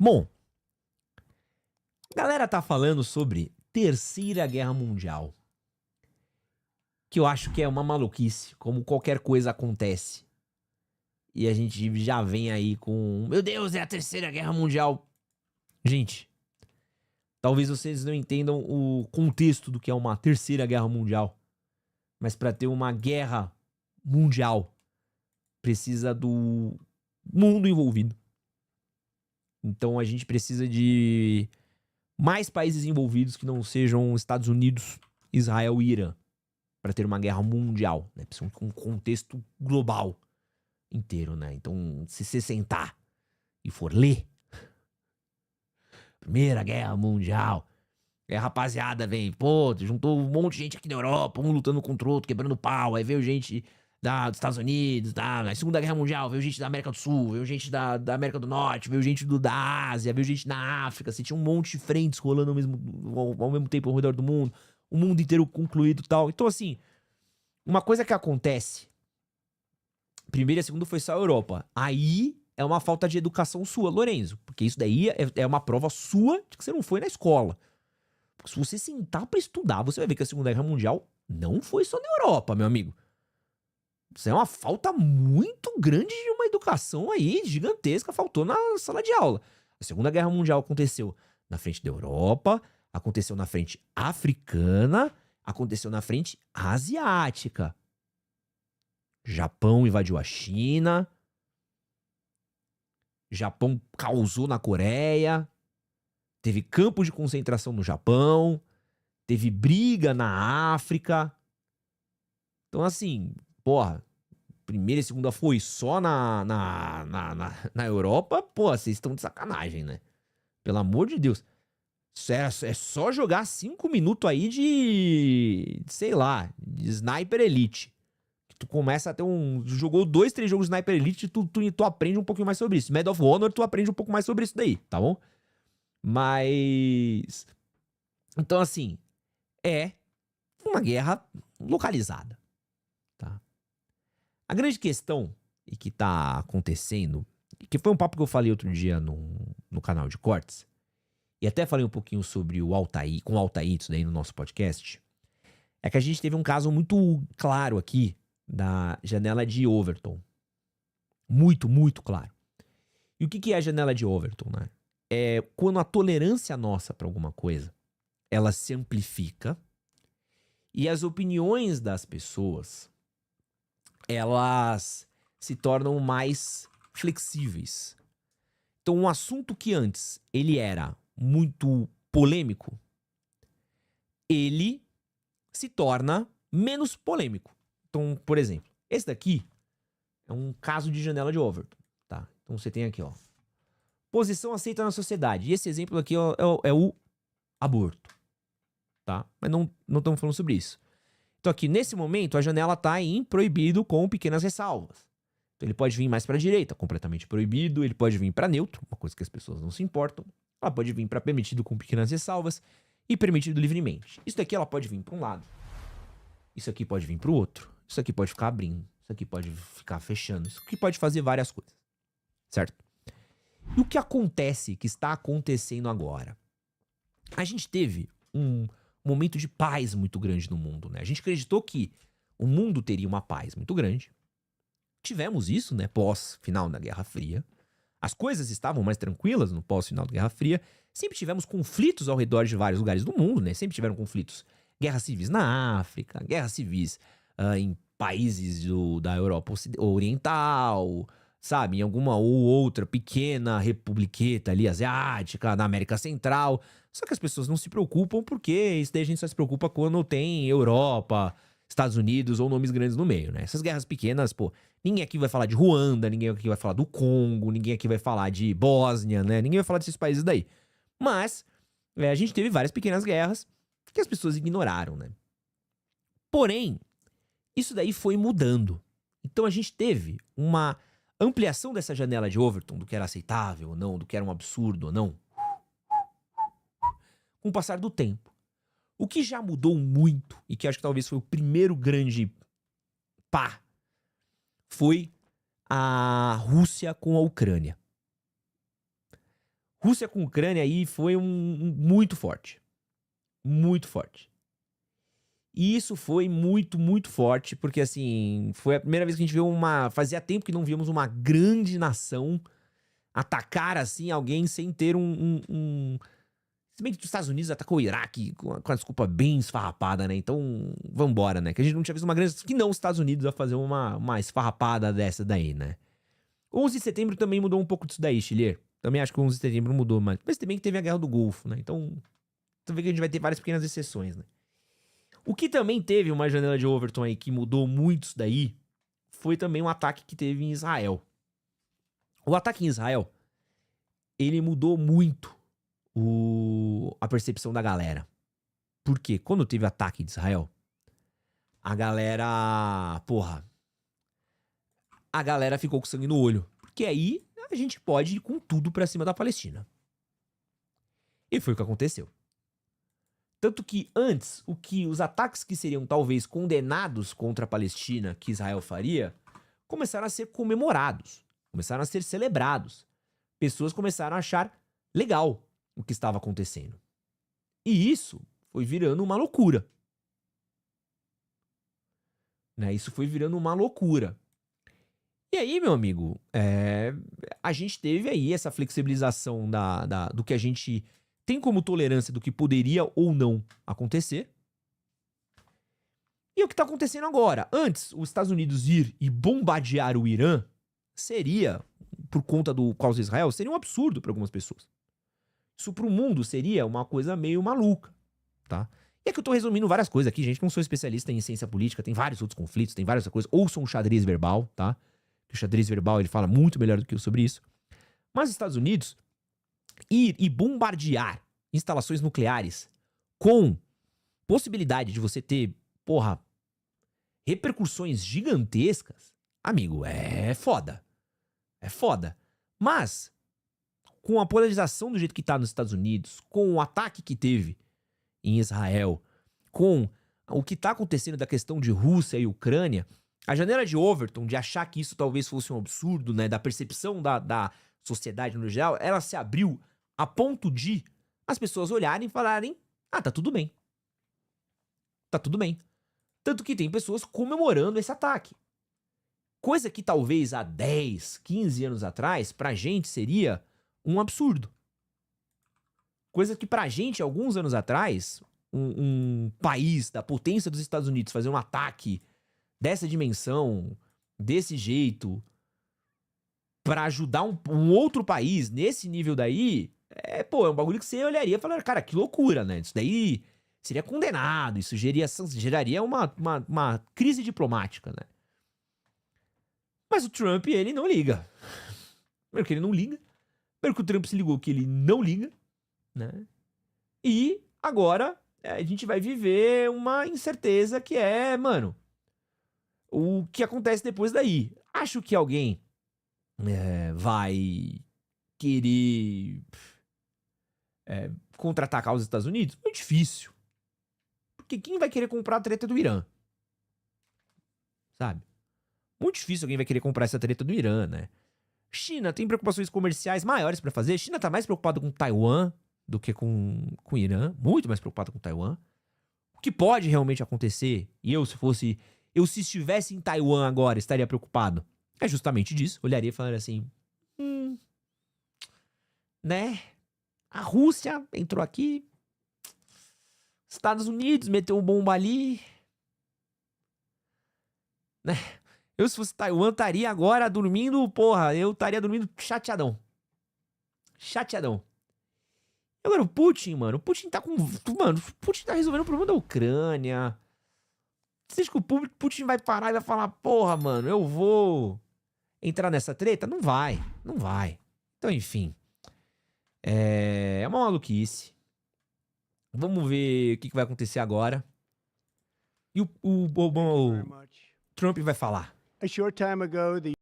Bom, a galera tá falando sobre Terceira Guerra Mundial, que eu acho que é uma maluquice, como qualquer coisa acontece. E a gente já vem aí com, meu Deus, é a Terceira Guerra Mundial. Gente, talvez vocês não entendam o contexto do que é uma Terceira Guerra Mundial, mas para ter uma guerra mundial, precisa do mundo envolvido. Então a gente precisa de mais países envolvidos que não sejam Estados Unidos, Israel e Irã, para ter uma guerra mundial, né? Precisa de um contexto global inteiro, né? Então, se você sentar e for ler Primeira Guerra Mundial, a rapaziada vem, pô, juntou um monte de gente aqui na Europa, um lutando contra o outro, quebrando pau, aí veio gente dos Estados Unidos, na Segunda Guerra Mundial, veio gente da América do Sul, veio gente da América do Norte, veio gente da Ásia, veio gente na África, você tinha um monte de frentes rolando ao mesmo tempo ao redor do mundo, o mundo inteiro concluído e tal. Então, assim, uma coisa que acontece, primeira e segunda foi só a Europa, aí é uma falta de educação sua, Lorenzo, porque isso daí é uma prova sua de que você não foi na escola. Porque se você sentar pra estudar, você vai ver que a Segunda Guerra Mundial não foi só na Europa, meu amigo. Isso é uma falta muito grande de uma educação aí gigantesca, faltou na sala de aula. A Segunda Guerra Mundial aconteceu na frente da Europa, aconteceu na frente africana, aconteceu na frente asiática. Japão invadiu a China, Japão causou na Coreia, teve campos de concentração no Japão, teve briga na África. Então, assim, porra, primeira e segunda foi só na Europa, pô, vocês estão de sacanagem, né? Pelo amor de Deus. É só jogar 5 minutos aí sei lá, de Sniper Elite. Tu começa a ter jogou 2, 3 jogos de Sniper Elite e tu aprende um pouquinho mais sobre isso. Medal of Honor, tu aprende um pouco mais sobre isso daí, tá bom? Mas... Então, assim, é uma guerra localizada, tá? A grande questão e que tá acontecendo, que foi um papo que eu falei outro dia no canal de cortes, e até falei um pouquinho sobre o Altair, com o Altair, isso daí no nosso podcast, é que a gente teve um caso muito claro aqui da janela de Overton. Muito, muito claro. E o que é a janela de Overton, né? É quando a tolerância nossa para alguma coisa, ela se amplifica e as opiniões das pessoas, elas se tornam mais flexíveis. Então, um assunto que antes ele era muito polêmico, ele se torna menos polêmico. Então, por exemplo, esse daqui é um caso de janela de Overton, tá? Então você tem aqui, ó, posição aceita na sociedade. E esse exemplo aqui é o aborto, tá? Mas não estamos falando sobre isso. Então aqui, nesse momento, a janela tá em proibido com pequenas ressalvas. Então ele pode vir mais para a direita, completamente proibido. Ele pode vir para neutro, uma coisa que as pessoas não se importam. Ela pode vir para permitido com pequenas ressalvas e permitido livremente. Isso daqui ela pode vir para um lado. Isso aqui pode vir para o outro. Isso aqui pode ficar abrindo. Isso aqui pode ficar fechando. Isso aqui pode fazer várias coisas. Certo? E o que acontece, que está acontecendo agora? A gente teve um momento de paz muito grande no mundo, né? A gente acreditou que o mundo teria uma paz muito grande. Tivemos isso, né? Pós-final da Guerra Fria. As coisas estavam mais tranquilas no pós-final da Guerra Fria. Sempre tivemos conflitos ao redor de vários lugares do mundo, né? Sempre tiveram conflitos. Guerras civis na África, guerras civis em países da Europa Oriental, sabe? Em alguma ou outra pequena republiqueta ali asiática, na América Central. Só que as pessoas não se preocupam porque isso daí a gente só se preocupa quando tem Europa, Estados Unidos ou nomes grandes no meio, né? Essas guerras pequenas, pô, ninguém aqui vai falar de Ruanda, ninguém aqui vai falar do Congo, ninguém aqui vai falar de Bósnia, né? Ninguém vai falar desses países daí. Mas a gente teve várias pequenas guerras que as pessoas ignoraram, né? Porém, isso daí foi mudando. Então a gente teve uma ampliação dessa janela de Overton, do que era aceitável ou não, do que era um absurdo ou não, com o passar do tempo. O que já mudou muito, e que acho que talvez foi o primeiro grande pá, foi a Rússia com a Ucrânia. Rússia com Ucrânia aí foi muito forte. Muito forte. E isso foi muito, muito forte, porque assim, foi a primeira vez que a gente viu uma... Fazia tempo que não víamos uma grande nação atacar assim alguém sem ter Se bem que os Estados Unidos atacou o Iraque com a desculpa bem esfarrapada, né? Então, vambora, né? Que a gente não tinha visto uma grande... Que não os Estados Unidos a fazer uma esfarrapada dessa daí, né? 11 de setembro também mudou um pouco disso daí, Chile. Também acho que o 11 de setembro mudou, mas também que teve a Guerra do Golfo, né? Então, você vê que a gente vai ter várias pequenas exceções, né? O que também teve uma janela de Overton aí que mudou muito isso daí foi também um ataque que teve em Israel. O ataque em Israel, ele mudou muito a percepção da galera. Porque quando teve o ataque de Israel, a galera... Porra. A galera ficou com sangue no olho. Porque aí a gente pode ir com tudo pra cima da Palestina. E foi o que aconteceu. Tanto que antes, os ataques que seriam talvez condenados contra a Palestina que Israel faria, começaram a ser comemorados, começaram a ser celebrados. Pessoas começaram a achar legal o que estava acontecendo. E isso foi virando uma loucura. Né? Isso foi virando uma loucura. E aí, meu amigo, a gente teve aí essa flexibilização do que a gente tem como tolerância do que poderia ou não acontecer. E o que está acontecendo agora? Antes, os Estados Unidos ir e bombardear o Irã seria, por conta do causa Israel, seria um absurdo para algumas pessoas. Isso para o mundo seria uma coisa meio maluca, tá? E é que eu tô resumindo várias coisas aqui, gente. Não sou especialista em ciência política, tem vários outros conflitos, tem várias coisas. Ouçam um xadrez verbal, tá? O xadrez verbal ele fala muito melhor do que eu sobre isso. Mas os Estados Unidos ir e bombardear instalações nucleares com possibilidade de você ter, porra, repercussões gigantescas, amigo, é foda. É foda. Mas, com a polarização do jeito que tá nos Estados Unidos, com o ataque que teve em Israel, com o que tá acontecendo da questão de Rússia e Ucrânia, a janela de Overton, de achar que isso talvez fosse um absurdo, né, da percepção da sociedade no geral, ela se abriu a ponto de as pessoas olharem e falarem, ah, tá tudo bem. Tá tudo bem. Tanto que tem pessoas comemorando esse ataque. Coisa que talvez há 10, 15 anos atrás, pra gente seria um absurdo. Coisa que pra gente, alguns anos atrás, um país da potência dos Estados Unidos fazer um ataque dessa dimensão, desse jeito, pra ajudar um outro país nesse nível daí, é um bagulho que você olharia e falaria, cara, que loucura, né? Isso daí seria condenado, isso geraria uma crise diplomática, né? Mas o Trump, ele não liga. Primeiro que ele não liga. Primeiro que o Trump se ligou que ele não liga, né? E agora a gente vai viver uma incerteza que é, mano, o que acontece depois daí. Acho que alguém vai querer contra-atacar os Estados Unidos? Muito difícil. Porque quem vai querer comprar a treta do Irã? Sabe? Muito difícil alguém vai querer comprar essa treta do Irã, né? China tem preocupações comerciais maiores pra fazer. China tá mais preocupada com Taiwan do que com o Irã. Muito mais preocupada com Taiwan. O que pode realmente acontecer, e se estivesse em Taiwan agora, estaria preocupado, é justamente disso. Olharia e falaria assim, né? A Rússia entrou aqui, Estados Unidos meteu um bomba ali, né? Eu, se fosse Taiwan, estaria agora dormindo, porra, eu estaria dormindo chateadão. Chateadão. Agora o Putin, mano, o Putin tá resolvendo o problema da Ucrânia. Você acha que o Putin vai parar e vai falar, porra, mano, eu vou entrar nessa treta? Não vai, não vai. Então, enfim, é uma maluquice. Vamos ver o que vai acontecer agora. E o Trump vai falar. A short time ago, the